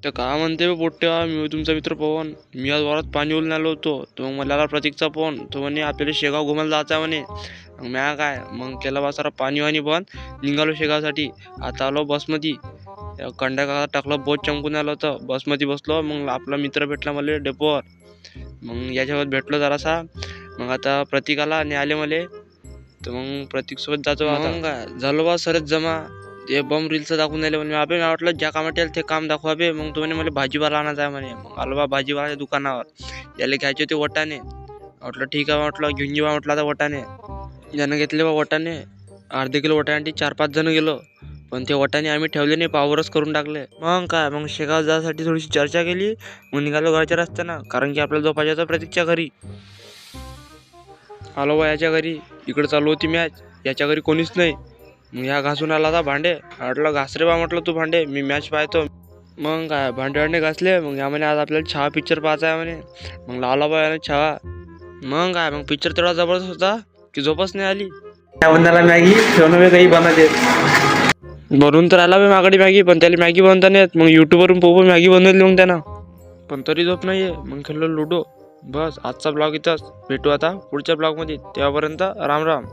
तर का म्हणते बे पोट्ट्या, मी तुमचा मित्र पवन. मी आज वावरात पाणी ओलून आलो होतो. तर मग मला आला प्रतीकचा फोन. तो म्हणे आपल्याला शेगाव घुमायला जायचं आहे म्हणे. मग म्या काय मग केलं बा सारा पाणी वाणी बंद, निघालो शेगावसाठी. आता आलो बसमध्ये. कंड्या का टाकलं, बोट चमकून आलं होतं. बसमध्ये बसलो. मग आपला मित्र भेटला मला डेपोवर. मग याच्यावर भेटलो जरासा. मग आता प्रतीक आला आणि आले मले. तर मग प्रतीक सोबत जातो आता. मग काय झालो बा सरच जमा. ते बम रील्स दाखवून राहिले म्हणे. अबे मी वाटलं ज्या कामात येईल ते काम दाखवा बे. मग तो म्हणे मला भाजीपाला आणायचा आहे म्हणे. मग आलो बा भाजीपाल्याच्या दुकानावर. याला घ्यायचे होते वटाणे. म्हटलं ठीक आहे, म्हटलं घेऊन जेव्हा म्हटलं आता वटाणे. ज्यानं घेतले बा वटाणे, अर्धे किलो वटाण्यासाठी 4-5 जण गेलो. पण ते वटाणे आम्ही ठेवले नाही, पावरच करून टाकले. मग काय मग शेगाव जायसाठी थोडीशी चर्चा केली. मग निघालो घरच्या रस्त्यानं, कारण की आपल्याला झोपायचं होतं प्रतीकच्या घरी. आलो बा याच्या घरी. इकडे चालू होती मॅच. याच्या घरी कोणीच नाही. मग ह्या घासून आला होता भांडे. म्हटलं घास रे बा, म्हटलं तू भांडे, मी मॅच पाहतो. मग काय भांडे घासले. मग या म्हणे आज आपल्याला छावा पिक्चर पाहायचा आहे म्हणे. मग लावला बा याने छावा. मग काय मग पिक्चर तेवढा जबरदस्त होता की झोपच नाही आली. त्या बंदाला मॅगी ठेवणं काही बनवते. बनवून तर आला बे मागडी मॅगी, पण त्याला मॅगी बनवता नाही येत. मग युट्यूबवरून पोपो मॅगी बनवली मग त्यानं. पण तरी झोप नाही आहे. मग खेळलो लुडो. बस आजचा ब्लॉग इथंच. भेटू आता पुढच्या ब्लॉगमध्ये. तेव्हापर्यंत राम राम.